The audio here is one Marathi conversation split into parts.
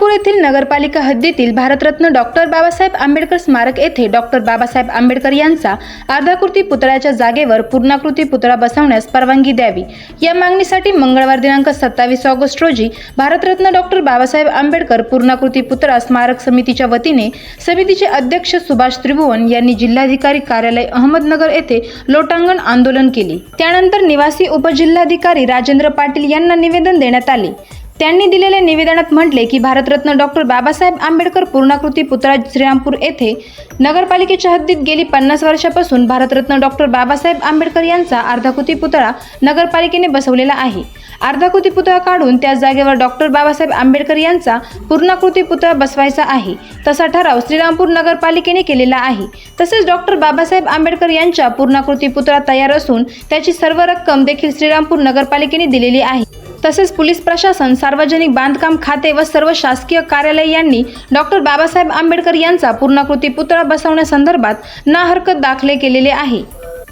श्रीरामपूर येथील नगरपालिका हद्दीतील भारतरत्न डॉक्टर बाबासाहेब आंबेडकर स्मारक येथे डॉक्टर बाबासाहेब आंबेडकर यांचा अर्धाकृती पुतळ्याच्या जागेवर पूर्णाकृती पुतळा बसवण्यास परवानगी द्यावी या मागणीसाठी मंगळवार दिनांक 27 ऑगस्ट रोजी भारतरत्न डॉक्टर बाबासाहेब आंबेडकर पूर्णाकृती पुतळा स्मारक समितीच्या वतीने समितीचे अध्यक्ष सुभाष त्रिभुवन यांनी जिल्हाधिकारी कार्यालय अहमदनगर येथे लोटांगण आंदोलन केले। त्यानंतर निवासी उपजिल्हाधिकारी राजेंद्र पाटील यांना निवेदन देण्यात आले। त्यांनी दिलेल्या निवेदनात म्हटले की भारतरत्न डॉक्टर बाबासाहेब आंबेडकर पूर्णाकृती पुतळा श्रीरामपूर येथे नगरपालिकेच्या हद्दीत गेली 50 वर्षापासून भारतरत्न डॉक्टर बाबासाहेब आंबेडकर यांचा अर्धाकृती पुतळा नगरपालिकेने बसवलेला आहे। अर्धाकृती पुतळा काढून त्या जागेवर डॉक्टर बाबासाहेब आंबेडकर यांचा पूर्णाकृती पुतळा बसवायचा आहे, तसा ठराव श्रीरामपूर नगरपालिकेने केलेला आहे। तसेच डॉक्टर बाबासाहेब आंबेडकर यांच्या पूर्णाकृती पुतळा तयार असून त्याची सर्व रक्कम देखील श्रीरामपूर नगरपालिकेने दिलेली आहे। तसेच पोलीस प्रशासन, सार्वजनिक बांधकाम खाते व सर्व शासकीय कार्यालय यांनी डॉक्टर बाबासाहेब आंबेडकर यांचा पूर्णाकृती पुतळा बसवण्यासंदर्भात ना हरकत दाखले केलेले आहे।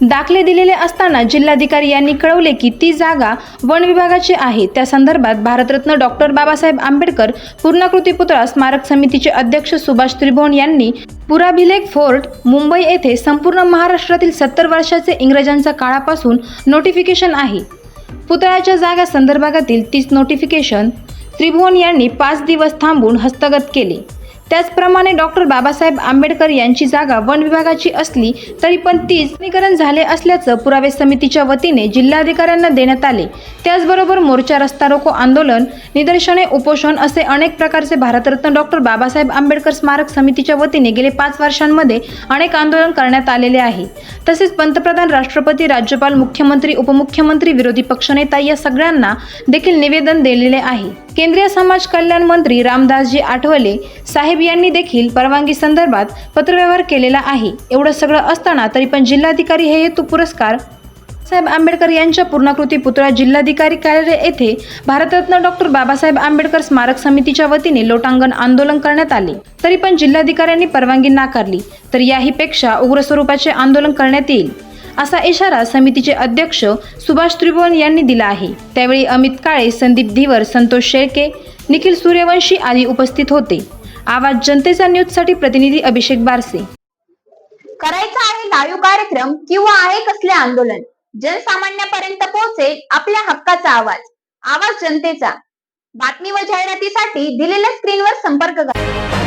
दाखले दिलेले असताना जिल्हाधिकारी यांनी कळवले की ती जागा वन विभागाची आहे। त्या संदर्भात भारतरत्न डॉक्टर बाबासाहेब आंबेडकर पूर्णाकृती पुतळा स्मारक समितीचे अध्यक्ष सुभाष त्रिभुवन यांनी पुराभिलेख फोर्ट मुंबई येथे संपूर्ण महाराष्ट्रातील 70 वर्षाचे इंग्रजांच्या काळापासून नोटिफिकेशन आहे। पुतळ्याच्या जागा संदर्भातील 30 नोटिफिकेशन त्रिभुवन यांनी 5 दिवस थांबून हस्तगत केले। त्याचप्रमाणे डॉक्टर बाबासाहेब आंबेडकर यांची जागा वन विभागाची असली तरी पण ती नूतनीकरण झाले असल्याचं पुरावे समितीच्या वतीने जिल्हाधिकाऱ्यांना देण्यात आले। त्याचबरोबर मोर्चा, रस्ता रोको आंदोलन, निदर्शने, उपोषण असे अनेक प्रकारचे भारतरत्न डॉक्टर बाबासाहेब आंबेडकर स्मारक समितीच्या वतीने गेले 5 वर्षांमध्ये अनेक आंदोलन करण्यात आलेले आहे। तसेच पंतप्रधान, राष्ट्रपती, राज्यपाल, मुख्यमंत्री, उपमुख्यमंत्री, विरोधी पक्षनेता या सगळ्यांना देखील निवेदन दिलेले आहे। केंद्रीय समाज कल्याण मंत्री रामदासजी आठवले साहेब यांनी देखील परवानगी संदर्भात पत्रव्यवहार केलेला आहे। एवढं सगळं असताना तरी पण जिल्हाधिकारी हे हेतू पुरस्कार साहेब आंबेडकर यांच्या पूर्णाकृती पुतळा जिल्हाधिकारी कार्यालय येथे भारतरत्न डॉक्टर बाबासाहेब आंबेडकर स्मारक समितीच्या वतीने लोटांगण आंदोलन करण्यात आले, तरी पण जिल्हाधिकाऱ्यांनी परवानगी नाकारली तर याहीपेक्षा उग्र स्वरूपाचे आंदोलन करण्यात येईल असा इशारा समितीचे अध्यक्ष सुभाष त्रिभुवन यांनी दिला आहे। त्यावेळी अमित काळे, संदीप धीवर, संतोष शेळके, निखिल सूर्यवंशी आदी उपस्थित होते। आवाज जनतेचा न्यूजसाठी प्रतिनिधी अभिषेक बारसे। करायचा आहे लाईव्ह कार्यक्रम किंवा आहे कसले आंदोलन, जनसामान्यापर्यंत पोहोचेल आपल्या हक्काचा आवाज, आवाज जनतेचा। बातमी व जाहिरातीसाठी दिलेल्या स्क्रीनवर संपर्क करा।